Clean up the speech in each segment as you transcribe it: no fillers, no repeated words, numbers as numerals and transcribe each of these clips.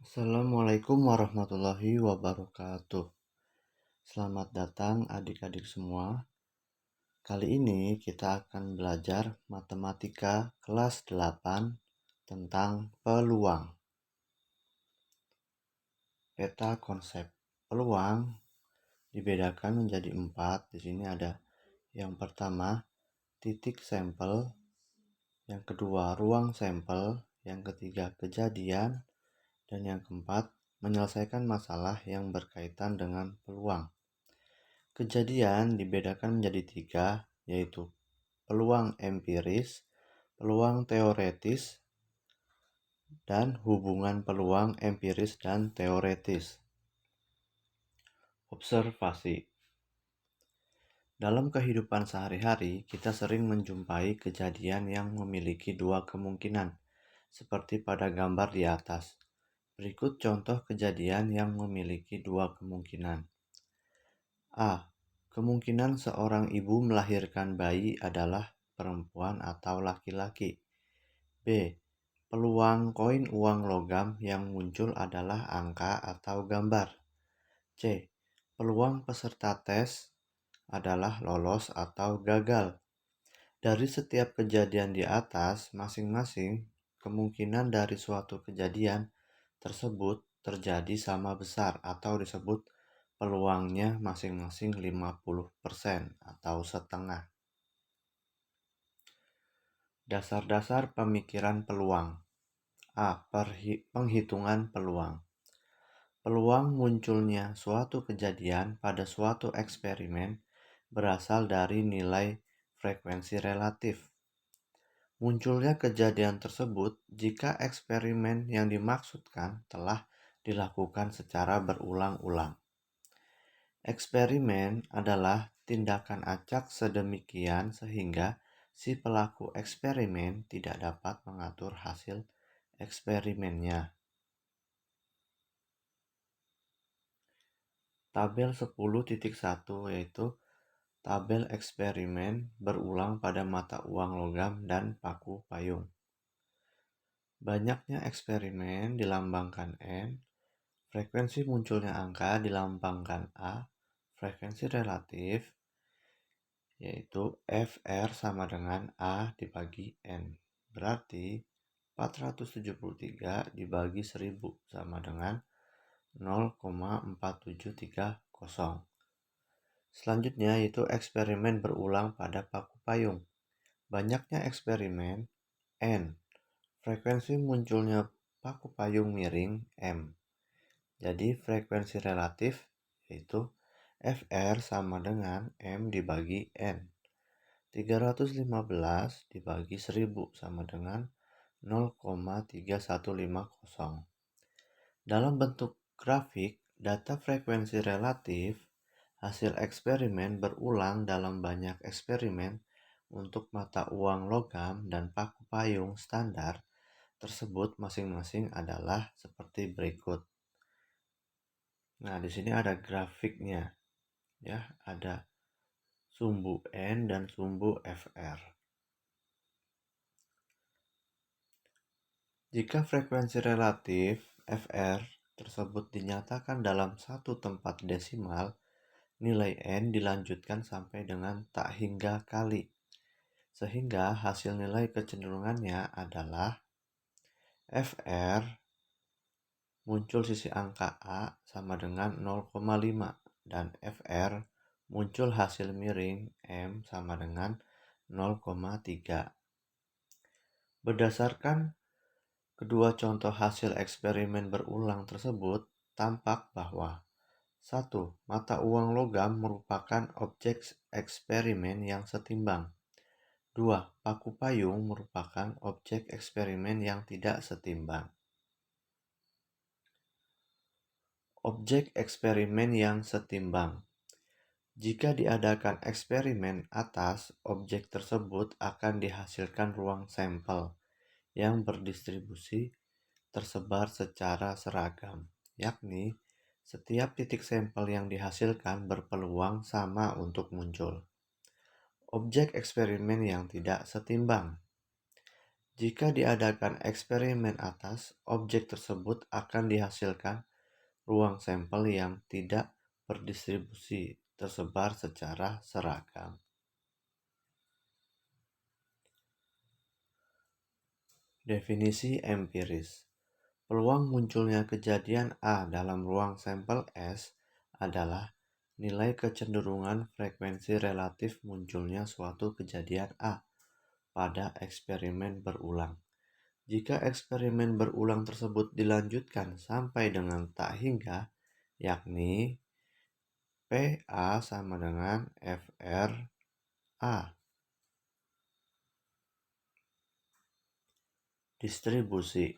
Assalamualaikum warahmatullahi wabarakatuh. Selamat datang adik-adik semua. Kali ini kita akan belajar matematika kelas 8 tentang peluang. Peta konsep. Peluang dibedakan menjadi 4. Di sini ada yang pertama, titik sampel, yang kedua, ruang sampel, yang ketiga, kejadian, dan yang keempat, menyelesaikan masalah yang berkaitan dengan peluang. Kejadian dibedakan menjadi 3, yaitu peluang empiris, peluang teoretis, dan hubungan peluang empiris dan teoretis. Observasi. Dalam kehidupan sehari-hari, kita sering menjumpai kejadian yang memiliki dua kemungkinan, seperti pada gambar di atas. Berikut contoh kejadian yang memiliki dua kemungkinan. A. Kemungkinan seorang ibu melahirkan bayi adalah perempuan atau laki-laki. B. Peluang koin uang logam yang muncul adalah angka atau gambar. C. Peluang peserta tes adalah lolos atau gagal. Dari setiap kejadian di atas, masing-masing kemungkinan dari suatu kejadian tersebut terjadi sama besar atau disebut peluangnya masing-masing 50% atau setengah. Dasar-dasar pemikiran peluang. A. Penghitungan peluang. Peluang munculnya suatu kejadian pada suatu eksperimen berasal dari nilai frekuensi relatif. Munculnya kejadian tersebut jika eksperimen yang dimaksudkan telah dilakukan secara berulang-ulang. Eksperimen adalah tindakan acak sedemikian sehingga si pelaku eksperimen tidak dapat mengatur hasil eksperimennya. Tabel 10.1 yaitu tabel eksperimen berulang pada mata uang logam dan paku payung. Banyaknya eksperimen dilambangkan N, frekuensi munculnya angka dilambangkan A, frekuensi relatif yaitu FR sama dengan A dibagi N. Berarti 473 dibagi 1000 sama dengan 0,4730. Selanjutnya yaitu eksperimen berulang pada paku payung. Banyaknya eksperimen N. Frekuensi munculnya paku payung miring M. Jadi frekuensi relatif yaitu FR sama dengan M dibagi N. 315 dibagi 1000 sama dengan 0,3150. Dalam bentuk grafik, data frekuensi relatif hasil eksperimen berulang dalam banyak eksperimen untuk mata uang logam dan paku payung standar tersebut masing-masing adalah seperti berikut. Nah, di sini ada grafiknya. Ya, ada sumbu N dan sumbu FR. Jika frekuensi relatif FR tersebut dinyatakan dalam satu tempat desimal, nilai N dilanjutkan sampai dengan tak hingga kali, sehingga hasil nilai kecenderungannya adalah FR muncul sisi angka A sama dengan 0,5 dan FR muncul hasil miring M sama dengan 0,3. Berdasarkan kedua contoh hasil eksperimen berulang tersebut, tampak bahwa 1. Mata uang logam merupakan objek eksperimen yang setimbang. 2. Paku payung merupakan objek eksperimen yang tidak setimbang. Objek eksperimen yang setimbang. Jika diadakan eksperimen atas, objek tersebut akan dihasilkan ruang sampel yang berdistribusi tersebar secara seragam, yakni setiap titik sampel yang dihasilkan berpeluang sama untuk muncul. Objek eksperimen yang tidak setimbang. Jika diadakan eksperimen atas, objek tersebut akan dihasilkan ruang sampel yang tidak berdistribusi tersebar secara seragam. Definisi empiris. Peluang munculnya kejadian A dalam ruang sampel S adalah nilai kecenderungan frekuensi relatif munculnya suatu kejadian A pada eksperimen berulang. Jika eksperimen berulang tersebut dilanjutkan sampai dengan tak hingga, yakni PA sama dengan FRA. Distribusi.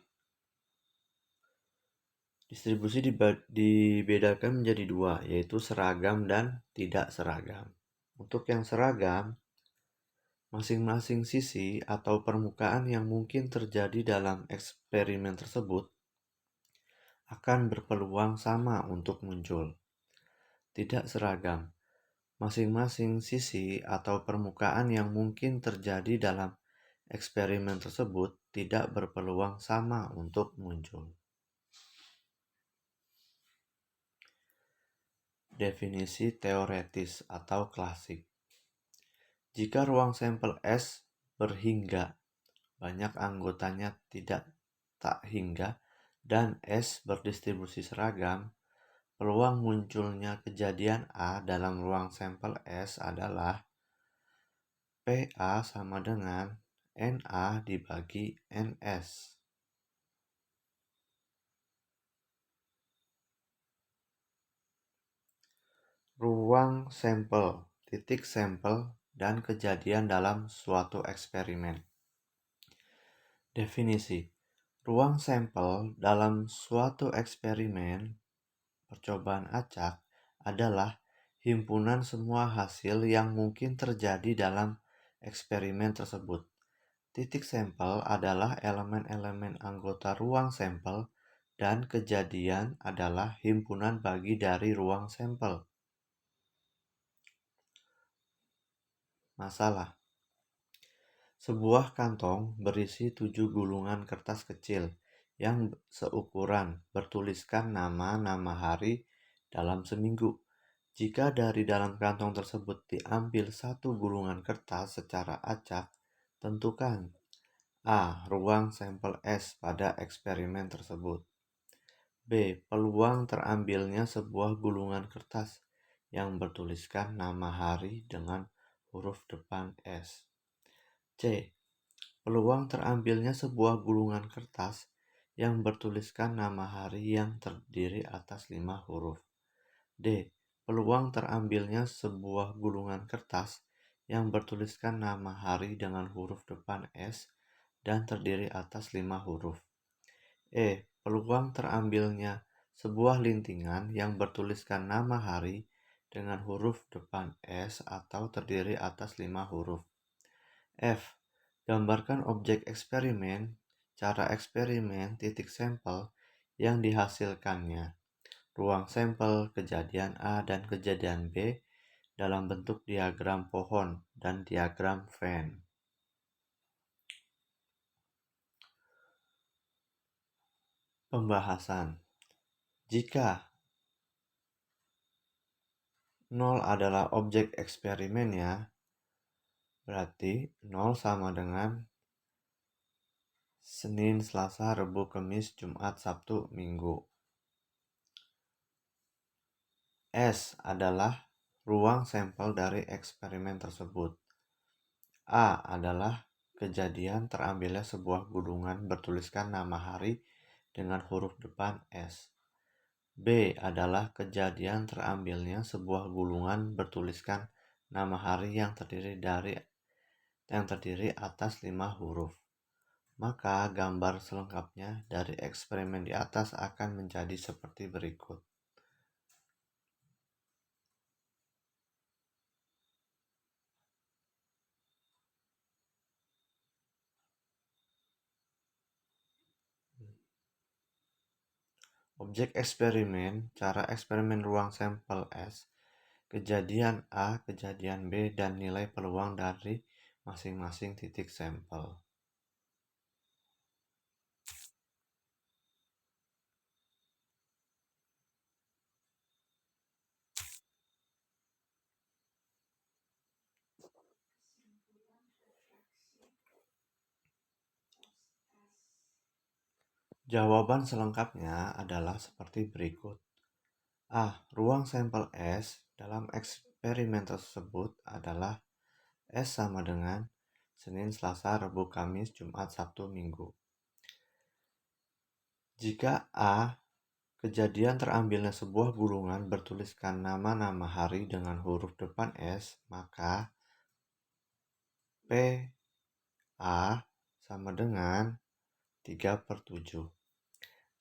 Distribusi dibedakan menjadi dua, yaitu seragam dan tidak seragam. Untuk yang seragam, masing-masing sisi atau permukaan yang mungkin terjadi dalam eksperimen tersebut akan berpeluang sama untuk muncul. Tidak seragam, masing-masing sisi atau permukaan yang mungkin terjadi dalam eksperimen tersebut tidak berpeluang sama untuk muncul. Definisi teoretis atau klasik. Jika ruang sampel S berhingga, banyak anggotanya tidak tak hingga, dan S berdistribusi seragam, peluang munculnya kejadian A dalam ruang sampel S adalah PA sama dengan NA dibagi NS. Ruang sampel, titik sampel, dan kejadian dalam suatu eksperimen. Definisi. Ruang sampel dalam suatu eksperimen percobaan acak adalah himpunan semua hasil yang mungkin terjadi dalam eksperimen tersebut. Titik sampel adalah elemen-elemen anggota ruang sampel dan kejadian adalah himpunan bagi dari ruang sampel. Masalah. Sebuah kantong berisi 7 gulungan kertas kecil yang seukuran bertuliskan nama-nama hari dalam seminggu. Jika dari dalam kantong tersebut diambil satu gulungan kertas secara acak, tentukan A. Ruang sampel S pada eksperimen tersebut. B. Peluang terambilnya sebuah gulungan kertas yang bertuliskan nama hari dengan huruf depan S. C. Peluang terambilnya sebuah gulungan kertas yang bertuliskan nama hari yang terdiri atas 5 huruf. D. Peluang terambilnya sebuah gulungan kertas yang bertuliskan nama hari dengan huruf depan S dan terdiri atas 5 huruf. E. Peluang terambilnya sebuah lintingan yang bertuliskan nama hari dengan huruf depan S atau terdiri atas 5 huruf. F. Gambarkan objek eksperimen, cara eksperimen, titik sampel yang dihasilkannya, ruang sampel, kejadian A dan kejadian B dalam bentuk diagram pohon dan diagram Venn. Pembahasan. Jika 0 adalah objek eksperimennya, berarti 0 sama dengan Senin, Selasa, Rabu, Kamis, Jumat, Sabtu, Minggu. S adalah ruang sampel dari eksperimen tersebut. A adalah kejadian terambilnya sebuah gulungan bertuliskan nama hari dengan huruf depan S. B adalah kejadian terambilnya sebuah gulungan bertuliskan nama hari yang terdiri atas 5 huruf. Maka gambar selengkapnya dari eksperimen di atas akan menjadi seperti berikut. Objek eksperimen, cara eksperimen ruang sampel S, kejadian A, kejadian B, dan nilai peluang dari masing-masing titik sampel. Jawaban selengkapnya adalah seperti berikut. A. Ruang sampel S dalam eksperimen tersebut adalah S sama dengan Senin, Selasa, Rabu, Kamis, Jumat, Sabtu, Minggu. Jika A. Kejadian terambilnya sebuah gulungan bertuliskan nama-nama hari dengan huruf depan S, maka P A sama dengan 3/7.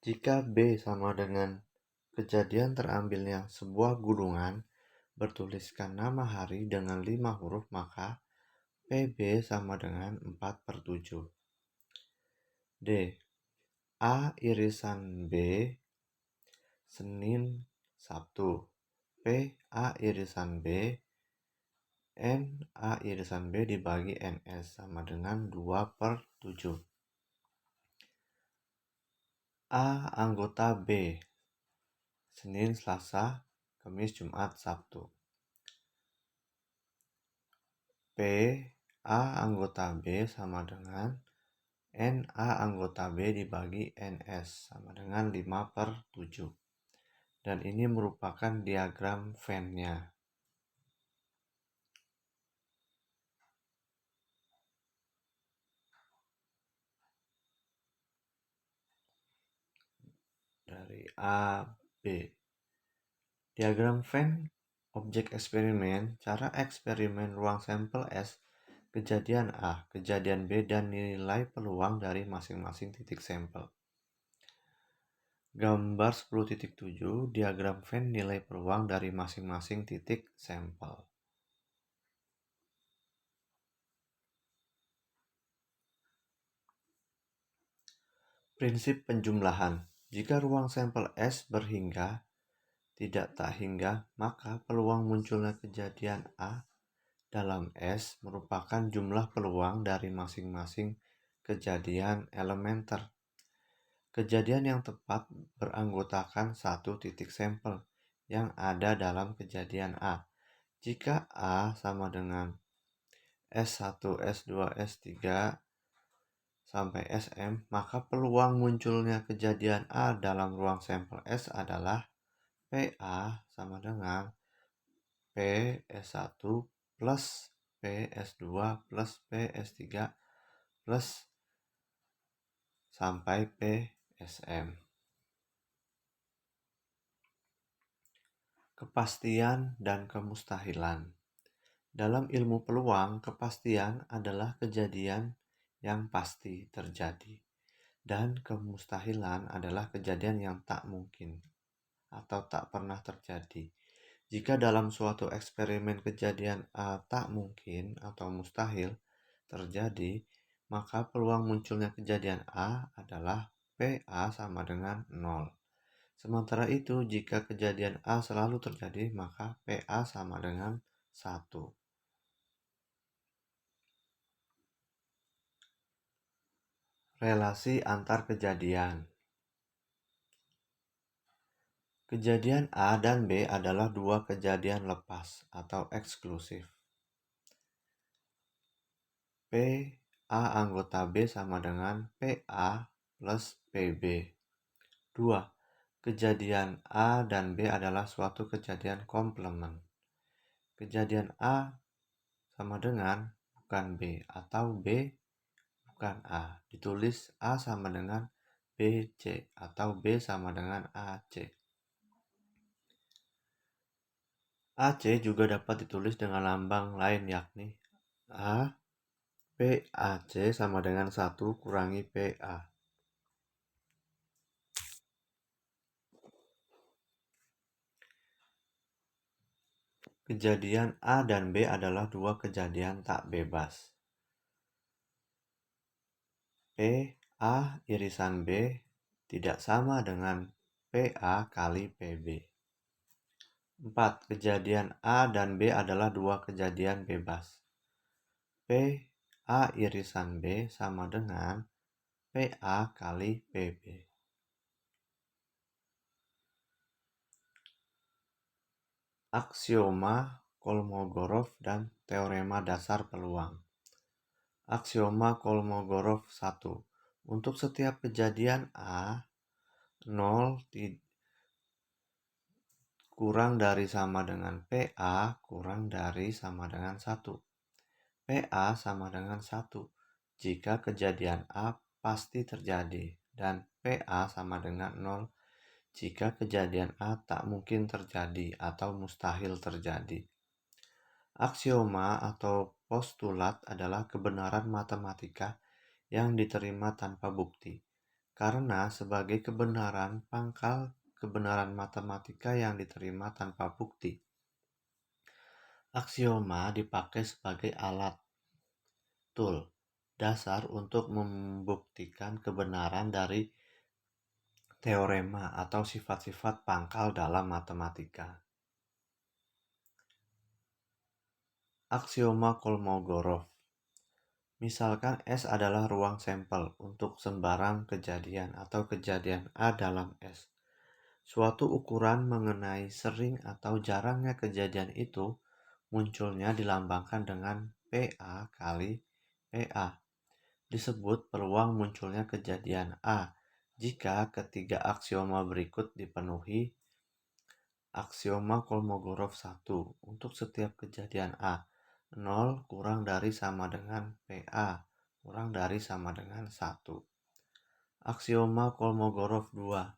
Jika B sama dengan kejadian terambilnya sebuah gulungan bertuliskan nama hari dengan 5 huruf, maka PB sama dengan 4/7. D. A irisan B Senin, Sabtu. P A irisan B N A irisan B dibagi NS sama dengan 2/7. A anggota B Senin, Selasa, Kamis, Jumat, Sabtu. P A anggota B sama dengan N A anggota B dibagi NS sama dengan 5/7. Dan ini merupakan diagram Venn-nya. Dari A, B. Diagram Venn objek eksperimen, cara eksperimen ruang sampel S, kejadian A, kejadian B, dan nilai peluang dari masing-masing titik sampel. Gambar 10.7, diagram Venn nilai peluang dari masing-masing titik sampel. Prinsip penjumlahan. Jika ruang sampel S berhingga, tidak tak hingga, maka peluang munculnya kejadian A dalam S merupakan jumlah peluang dari masing-masing kejadian elementer. Kejadian yang tepat beranggotakan satu titik sampel yang ada dalam kejadian A. Jika A sama dengan S1, S2, S3 sampai Sm, maka peluang munculnya kejadian A dalam ruang sampel S adalah PA sama dengan P S1 plus P S2 plus P S3 plus sampai P Sm. Kepastian dan kemustahilan. Dalam ilmu peluang, kepastian adalah kejadian yang pasti terjadi, dan kemustahilan adalah kejadian yang tak mungkin atau tak pernah terjadi. Jika dalam suatu eksperimen kejadian A tak mungkin atau mustahil terjadi, maka peluang munculnya kejadian A adalah PA sama dengan 0. Sementara itu, jika kejadian A selalu terjadi, maka PA sama dengan 1. Relasi antar kejadian. Kejadian A dan B adalah dua kejadian lepas atau eksklusif. P A anggota B sama dengan PA plus PB. 2. Kejadian A dan B adalah suatu kejadian komplement. Kejadian A sama dengan bukan B atau B bukan A. Ditulis A sama dengan BC atau B sama dengan AC. AC juga dapat ditulis dengan lambang lain, yakni A PAC sama dengan 1 kurangi PA. Kejadian A dan B adalah dua kejadian tak bebas. P A irisan B tidak sama dengan PA kali PB. 4. Kejadian A dan B adalah dua kejadian bebas. P A irisan B sama dengan PA kali PB. Aksioma Kolmogorov dan teorema dasar peluang. Aksioma Kolmogorov 1. Untuk setiap kejadian A, 0 kurang dari sama dengan PA kurang dari sama dengan 1. PA sama dengan 1 jika kejadian A pasti terjadi dan PA sama dengan 0 jika kejadian A tak mungkin terjadi atau mustahil terjadi. Aksioma atau postulat adalah kebenaran matematika yang diterima tanpa bukti, karena sebagai kebenaran pangkal kebenaran matematika yang diterima tanpa bukti. Aksioma dipakai sebagai alat tool dasar untuk membuktikan kebenaran dari teorema atau sifat-sifat pangkal dalam matematika. Aksioma Kolmogorov. Misalkan S adalah ruang sampel untuk sembarang kejadian atau kejadian A dalam S. Suatu ukuran mengenai sering atau jarangnya kejadian itu munculnya dilambangkan dengan PA kali PA. Disebut peluang munculnya kejadian A jika ketiga aksioma berikut dipenuhi. Aksioma Kolmogorov 1 untuk setiap kejadian A, 0 kurang dari sama dengan PA kurang dari sama dengan 1. Aksioma Kolmogorov 2,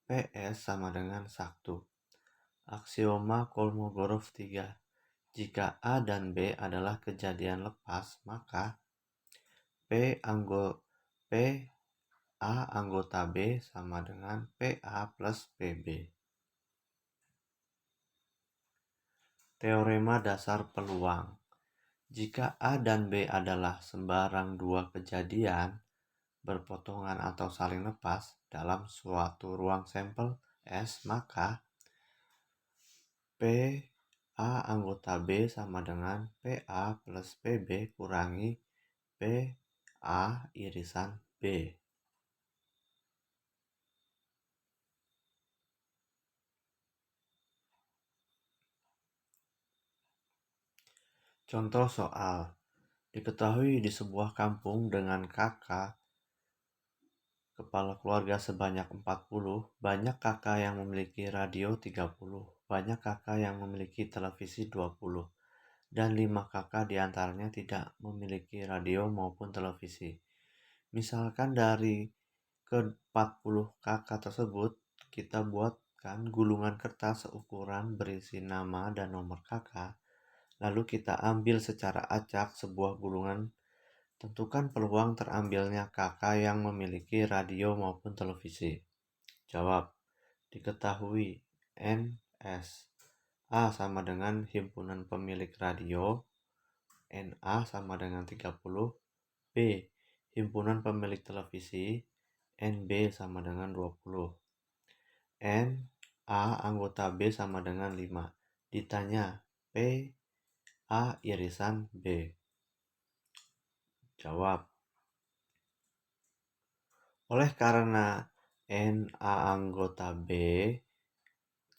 PS sama dengan 1. Aksioma Kolmogorov 3, jika A dan B adalah kejadian lepas, maka P A anggota B sama dengan PA plus PB. Teorema dasar peluang. Jika A dan B adalah sembarang dua kejadian berpotongan atau saling lepas dalam suatu ruang sampel S, maka P A anggota B sama dengan PA plus PB kurangi PA irisan B. Contoh soal. Diketahui di sebuah kampung dengan kakak kepala keluarga sebanyak 40, banyak kakak yang memiliki radio 30, banyak kakak yang memiliki televisi 20, dan 5 kakak diantaranya tidak memiliki radio maupun televisi. Misalkan dari ke-40 kakak tersebut, kita buatkan gulungan kertas seukuran berisi nama dan nomor kakak, lalu kita ambil secara acak sebuah gulungan. Tentukan peluang terambilnya kakak yang memiliki radio maupun televisi. Jawab. Diketahui NS A sama dengan himpunan pemilik radio, NA sama dengan 30, B himpunan pemilik televisi, NB sama dengan 20. NA anggota B sama dengan 5. Ditanya P A irisan B. Jawab. Oleh karena NA anggota B,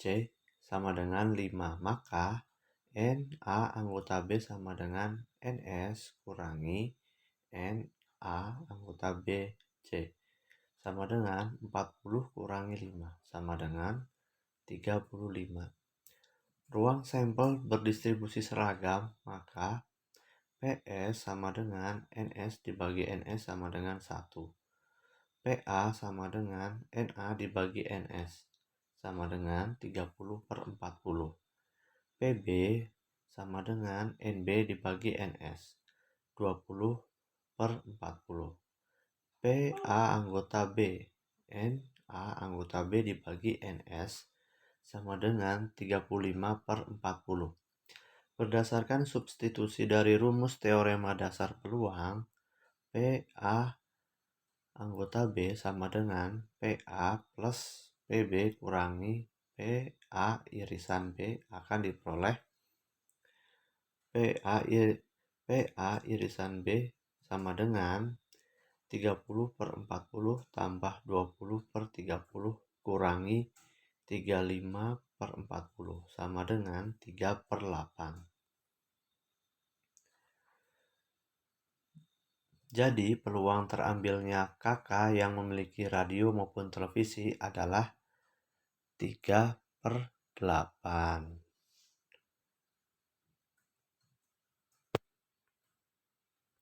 C sama dengan 5, maka NA anggota B sama dengan NS kurangi NA anggota B, C sama dengan 40 kurangi 5 sama dengan 35. Ruang sampel berdistribusi seragam, maka PS sama dengan NS dibagi NS sama dengan 1. PA sama dengan NA dibagi NS sama dengan 30/40. PB sama dengan NB dibagi NS 20/40. PA anggota B NA anggota B dibagi NS sama dengan 35/40. Berdasarkan substitusi dari rumus teorema dasar peluang, PA anggota B sama dengan PA plus PB kurangi PA irisan B akan diperoleh PA irisan B sama dengan 30/40 tambah 20/30 kurangi 35/40 sama dengan 3/8. Jadi, peluang terambilnya kakak yang memiliki radio maupun televisi adalah 3/8.